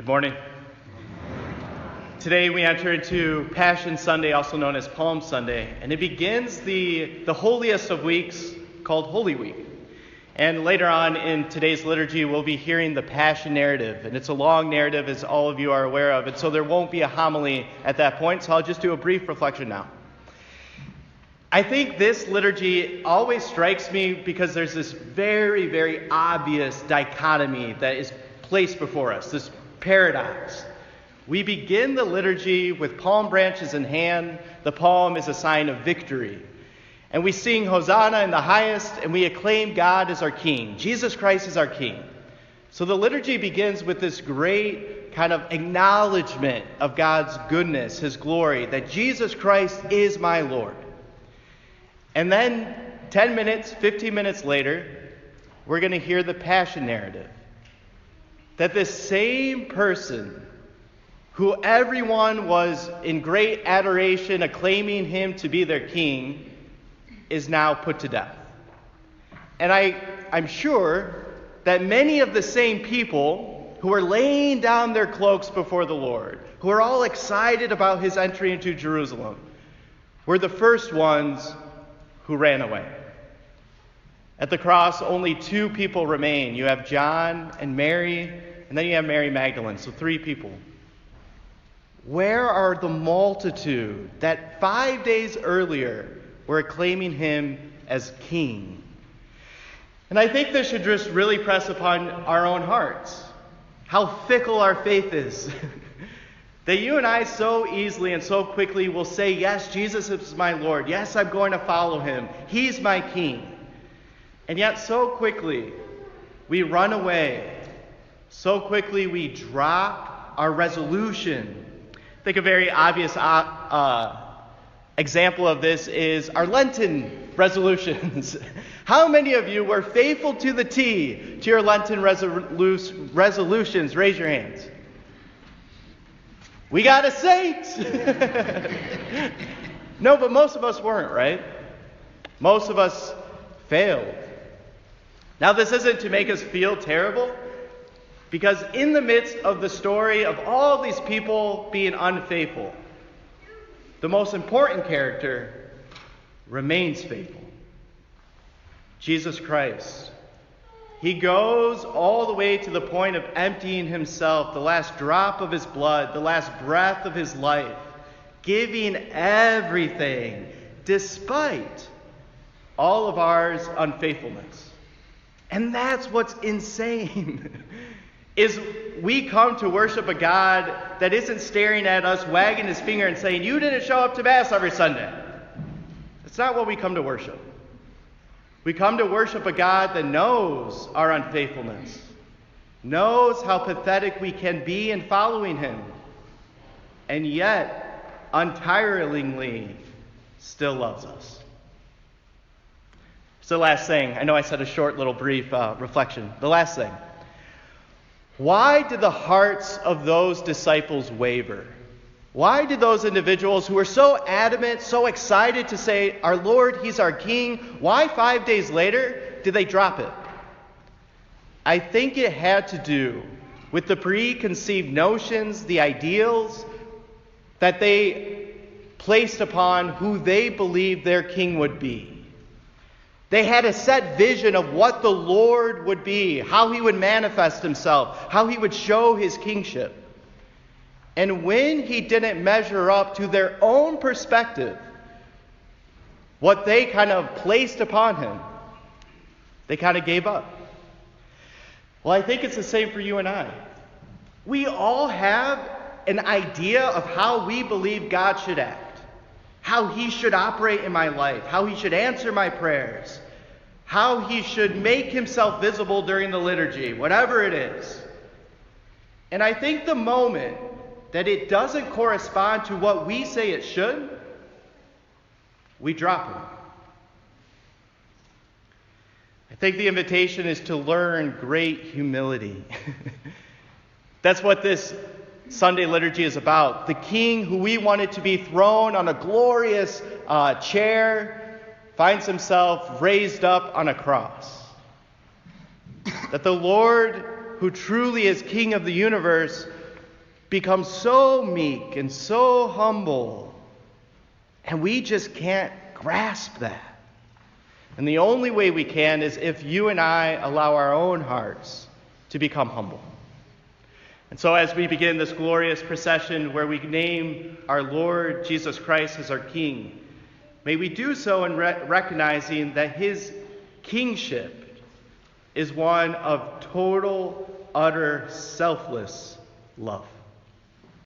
Good morning. Today we enter into Passion Sunday, also known as Palm Sunday, and it begins the holiest of weeks called Holy Week. And later on in today's liturgy, we'll be hearing the Passion narrative, and it's a long narrative, as all of you are aware of, and so there won't be a homily at that point, so I'll just do a brief reflection now. I think this liturgy always strikes me because there's this very, very obvious dichotomy that is placed before us, this paradox. We begin the liturgy with palm branches in hand. The palm is a sign of victory. And we sing Hosanna in the highest, and we acclaim God as our King. Jesus Christ is our King. So the liturgy begins with this great kind of acknowledgement of God's goodness, His glory, that Jesus Christ is my Lord. And then 10 minutes, 15 minutes later, we're going to hear the Passion narrative. That this same person who everyone was in great adoration, acclaiming him to be their king, is now put to death. And I'm sure that many of the same people who are laying down their cloaks before the Lord, who are all excited about his entry into Jerusalem, were the first ones who ran away. At the cross, only two people remain. You have John and Mary, and then you have Mary Magdalene, so three people. Where are the multitude that 5 days earlier were acclaiming him as king? And I think this should just really press upon our own hearts, how fickle our faith is. That you and I so easily and so quickly will say, yes, Jesus is my Lord. Yes, I'm going to follow him. He's my king. And yet so quickly we run away. So quickly we drop our resolution. I think a very obvious example of this is our Lenten resolutions. How many of you were faithful to the T to your Lenten resolutions? Raise your hands. We got a saint! No, but most of us weren't, right? Most of us failed. Now, this isn't to make us feel terrible, because in the midst of the story of all these people being unfaithful, the most important character remains faithful. Jesus Christ. He goes all the way to the point of emptying himself, the last drop of his blood, the last breath of his life, giving everything despite all of our unfaithfulness. And that's what's insane, is we come to worship a God that isn't staring at us, wagging his finger and saying, you didn't show up to Mass every Sunday. That's not what we come to worship. We come to worship a God that knows our unfaithfulness, knows how pathetic we can be in following him, and yet untiringly still loves us. So the last thing, I know I said a short little brief reflection. The last thing. Why did the hearts of those disciples waver? Why did those individuals who were so adamant, so excited to say, our Lord, he's our King, why 5 days later did they drop it? I think it had to do with the preconceived notions, the ideals that they placed upon who they believed their King would be. They had a set vision of what the Lord would be, how he would manifest himself, how he would show his kingship. And when he didn't measure up to their own perspective, what they kind of placed upon him, they kind of gave up. Well, I think it's the same for you and I. We all have an idea of how we believe God should act, how he should operate in my life, how he should answer my prayers, how he should make himself visible during the liturgy, whatever it is. And I think the moment that it doesn't correspond to what we say it should, we drop him. I think the invitation is to learn great humility. That's what this Sunday liturgy is about. The King who we wanted to be throned on a glorious chair finds himself raised up on a cross. That the Lord, who truly is King of the universe, become so meek and so humble, and we just can't grasp that. And the only way we can is if you and I allow our own hearts to become humble. And so as we begin this glorious procession where we name our Lord Jesus Christ as our King, may we do so in recognizing that his kingship is one of total, utter, selfless love.